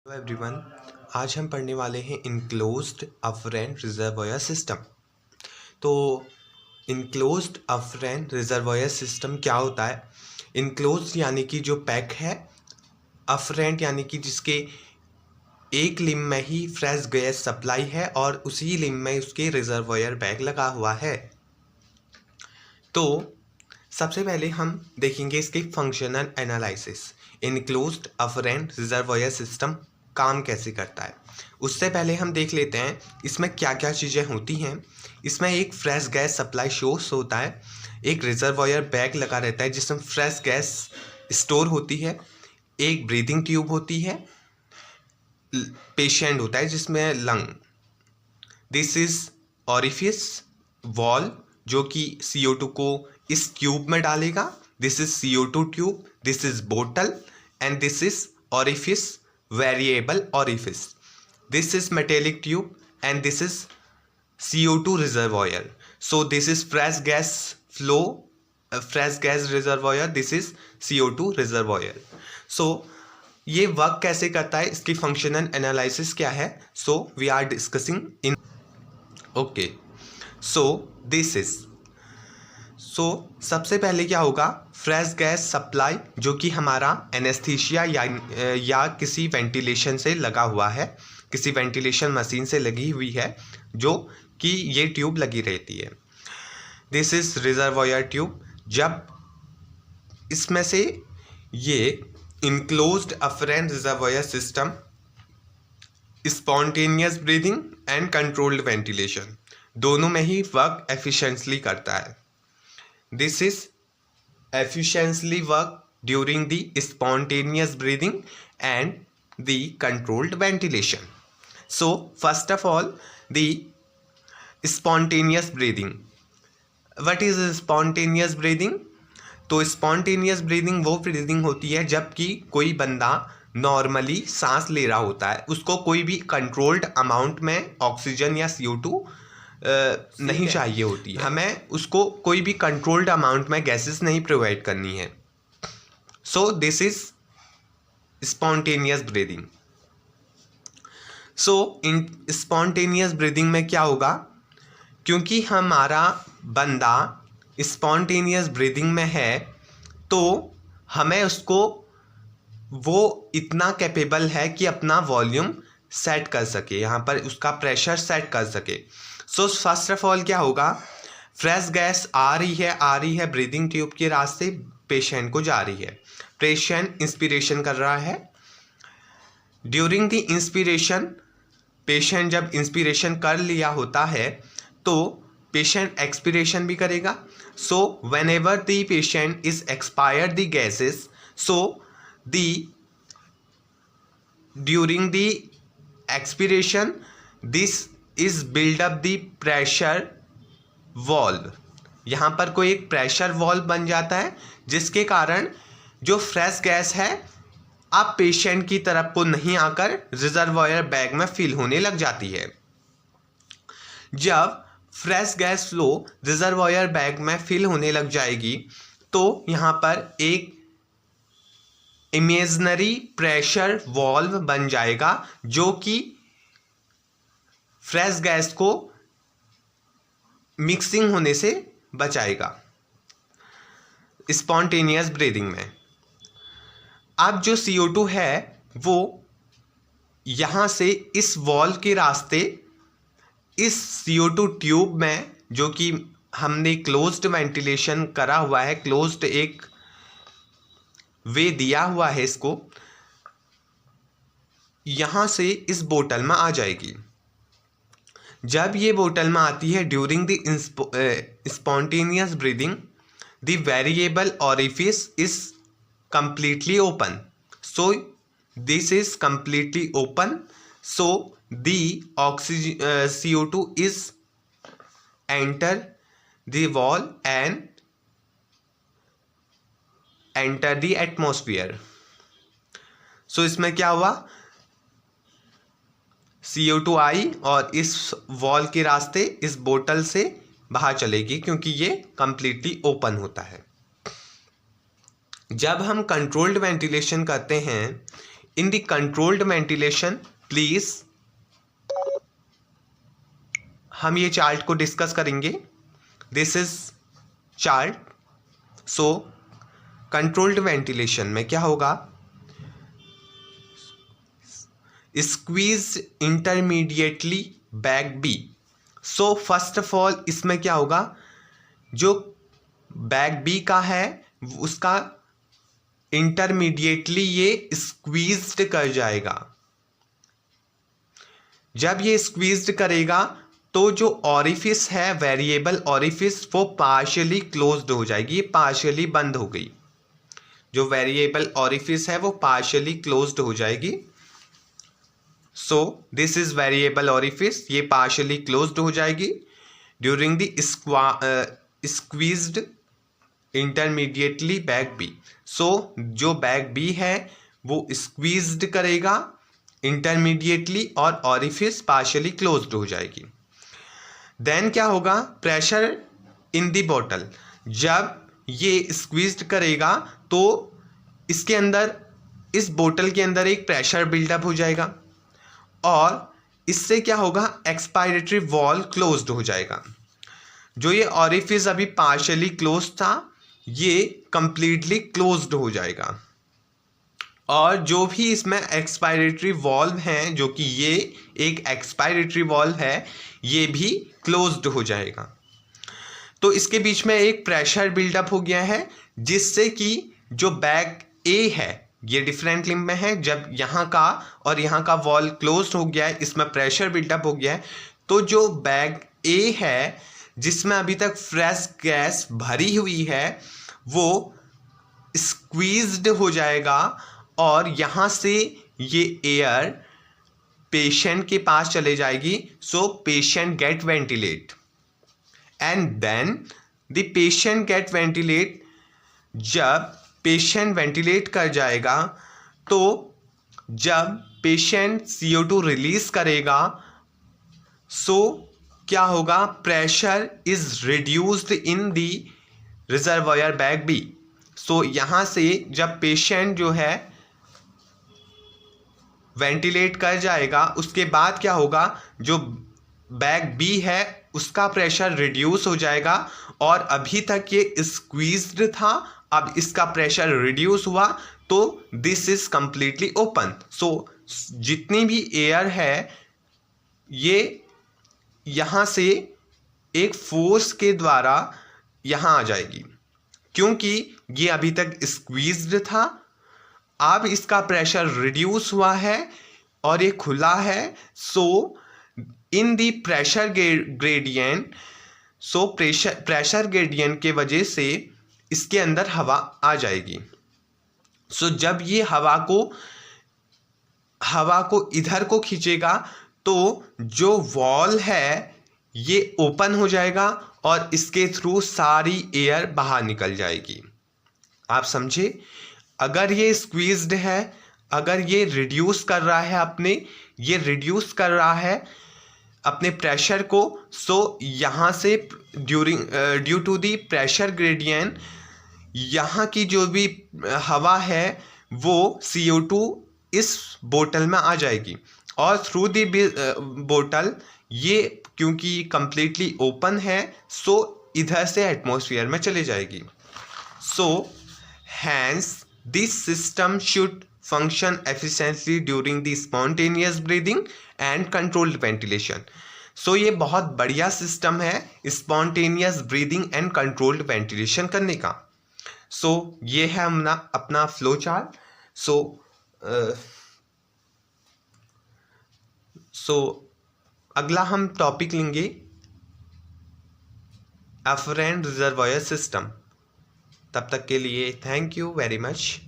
Hello everyone. आज हम पढ़ने वाले हैं इनक्लोज्ड अफरेंट रिजर्वॉयर सिस्टम। तो इनक्लोज्ड अफरेंट रिजर्वॉयर सिस्टम क्या होता है? इनक्लोज्ड यानी कि जो पैक है, अफरेंट यानी कि जिसके एक लिम में ही फ्रेश गैस सप्लाई है और उसी लिम में उसके रिजर्वॉयर बैग लगा हुआ है। तो सबसे पहले हम देखेंगे इसके functional analysis. Enclosed afferent reservoir system काम कैसे करता है, उससे पहले हम देख लेते हैं इसमें क्या क्या चीज़ें होती हैं। इसमें एक फ्रेश गैस सप्लाई सोर्स होता है, एक रिजर्वॉयर बैग लगा रहता है जिसमें फ्रेश गैस स्टोर होती है, एक ब्रीदिंग ट्यूब होती है, पेशेंट होता है जिसमें lung, this is orifice wall जो कि CO2 को इस ट्यूब में डालेगा, this is CO2 tube, this is बोतल and this is orifice, variable orifice, this is metallic tube and this is CO2 reservoir. So this is fresh gas flow, fresh gas reservoir, this is CO2 reservoir. So ये work कैसे करता है, इसकी functional analysis क्या है, so we are discussing in okay. So this is, so सबसे पहले क्या होगा, फ्रेश गैस सप्लाई जो कि हमारा एनेस्थीसिया या किसी वेंटिलेशन से लगा हुआ है, किसी वेंटिलेशन मशीन से लगी हुई है जो कि ये ट्यूब लगी रहती है। This is reservoir tube. जब इसमें से ये enclosed afferent reservoir system spontaneous breathing and controlled ventilation दोनों में ही वर्क एफिशिएंटली करता है। This is efficiently work during the spontaneous breathing and the controlled ventilation. So first of all the spontaneous breathing. What is spontaneous breathing? तो spontaneous breathing वो breathing होती है जबकि कोई बंदा नॉर्मली सांस ले रहा होता है, उसको कोई भी कंट्रोल्ड अमाउंट में ऑक्सीजन या CO2 नहीं चाहिए होती है, हमें उसको कोई भी कंट्रोल्ड अमाउंट में गैसेस नहीं प्रोवाइड करनी है। सो this is spontaneous breathing. So in spontaneous breathing में क्या होगा, क्योंकि हमारा बंदा स्पॉन्टेनियस ब्रीदिंग में है तो हमें उसको, वो इतना कैपेबल है कि अपना वॉल्यूम सेट कर सके, यहाँ पर उसका प्रेशर सेट कर सके। सो फर्स्ट ऑफ ऑल क्या होगा, फ्रेश गैस आ रही है ब्रीदिंग ट्यूब के रास्ते पेशेंट को जा रही है, पेशेंट इंस्पिरेशन कर रहा है। ड्यूरिंग द इंस्पिरेशन, पेशेंट जब इंस्पिरेशन कर लिया होता है तो पेशेंट एक्सपिरेशन भी करेगा। So when ever the patient is expired the gases, so during the expiration this is build up the pressure valve। यहाँ पर कोई एक प्रेशर वॉल्व बन जाता है जिसके कारण जो फ्रेश गैस है अब पेशेंट की तरफ को नहीं आकर रिजर्वॉयर बैग में फिल होने लग जाती है। जब fresh gas flow reservoir bag में फिल होने लग जाएगी तो यहाँ पर एक इमेजिनरी प्रेशर वॉल्व बन जाएगा जो कि फ्रेश गैस को मिक्सिंग होने से बचाएगा स्पॉन्टेनियस ब्रीदिंग में। अब जो CO2 है वो यहाँ से इस वॉल्व के रास्ते इस CO2 ट्यूब में, जो कि हमने क्लोज्ड वेंटिलेशन करा हुआ है, क्लोज्ड एक वे दिया हुआ है इसको, यहाँ से इस बोतल में आ जाएगी। जब ये बोतल में आती है during the spontaneous breathing the variable orifice is completely open, so this is completely open, so the oxygen CO2 is enter the wall and enter the atmosphere। so इसमें क्या हुआ, CO2 आई और इस वॉल के रास्ते इस बोतल से बाहर चलेगी क्योंकि ये completely ओपन होता है। जब हम कंट्रोल्ड वेंटिलेशन करते हैं in the controlled ventilation please हम ये चार्ट को डिस्कस करेंगे. This is chart. So controlled ventilation में क्या होगा, squeeze intermediately bag B. So first of all इसमें क्या होगा, जो बैग बी का है उसका इंटरमीडिएटली ये स्क्वीज्ड कर जाएगा. जब ये स्क्वीज्ड करेगा तो जो ऑरिफिस है, वेरिएबल ऑरिफिस, वो पार्शियली क्लोज्ड हो जाएगी, ये पार्शियली बंद हो गई. जो वेरिएबल ऑरिफिस है वो पार्शियली क्लोज्ड हो जाएगी. So this is variable orifice, ये पार्शियली क्लोज्ड हो जाएगी during the squeezed intermediately bag B. So जो बैग बी है वो स्क्वीज्ड करेगा इंटरमीडिएटली और ऑरिफिस पार्शियली क्लोज्ड हो जाएगी. देन क्या होगा, प्रेशर इन द बोतल. जब ये स्क्वीज्ड करेगा तो इसके अंदर, इस बोतल के अंदर एक प्रेशर बिल्डअप हो जाएगा और इससे क्या होगा, एक्सपायरेटरी वॉल क्लोज्ड हो जाएगा. जो ये ऑरिफिस अभी पार्शियली क्लोज था ये कंप्लीटली क्लोज्ड हो जाएगा और जो भी इसमें एक्सपायरेटरी वॉल्व हैं, जो कि ये एक एक्सपायरेटरी वॉल्व है, ये भी क्लोज्ड हो जाएगा. तो इसके बीच में एक प्रेशर बिल्डअप हो गया है जिससे कि जो बैग ए है ये डिफरेंट लिंब में है. जब यहाँ का और यहाँ का वॉल क्लोज्ड हो गया है, इसमें प्रेशर बिल्डअप हो गया है, तो जो बैग ए है जिसमें अभी तक फ्रेश गैस भरी हुई है वो स्क्वीज्ड हो जाएगा और यहाँ से ये एयर पेशेंट के पास चले जाएगी. So patient get ventilate and then the patient get ventilate. जब पेशेंट वेंटिलेट कर जाएगा तो जब पेशेंट CO2 रिलीज करेगा सो क्या होगा, pressure is reduced in the reservoir bag B. So यहाँ से जब पेशेंट जो है वेंटिलेट कर जाएगा उसके बाद क्या होगा, जो बैग बी है उसका प्रेशर रिड्यूस हो जाएगा और अभी तक ये स्क्वीज्ड था, अब इसका प्रेशर रिड्यूस हुआ तो दिस इज कंप्लीटली ओपन. सो जितनी भी एयर है ये यहाँ से एक फोर्स के द्वारा यहाँ आ जाएगी क्योंकि ये अभी तक स्क्वीज्ड था. अब इसका प्रेशर रिड्यूस हुआ है और ये खुला है. So in the pressure gradient, so pressure gradient के वजह से इसके अंदर हवा आ जाएगी. सो जब ये हवा को इधर को खींचेगा तो जो वॉल है ये ओपन हो जाएगा और इसके थ्रू सारी एयर बाहर निकल जाएगी. आप समझे, अगर ये स्क्वीज्ड है, अगर ये रिड्यूस कर रहा है ये रिड्यूस कर रहा है अपने प्रेशर को, सो यहाँ से due to the pressure gradient यहाँ की जो भी हवा है वो CO2 इस बोतल में आ जाएगी और थ्रू दी बोतल ये क्योंकि कंप्लीटली ओपन है सो इधर से एटमॉस्फेयर में चले जाएगी. So hence this system should function efficiently during the spontaneous breathing and controlled ventilation. So ये बहुत बढ़िया सिस्टम है spontaneous breathing and controlled ventilation करने का. So ये है अपना फ्लो चार्ट. सो अगला हम टॉपिक लेंगे एफरेंट रिजर्वायर सिस्टम. तब तक के लिए थैंक यू वेरी मच.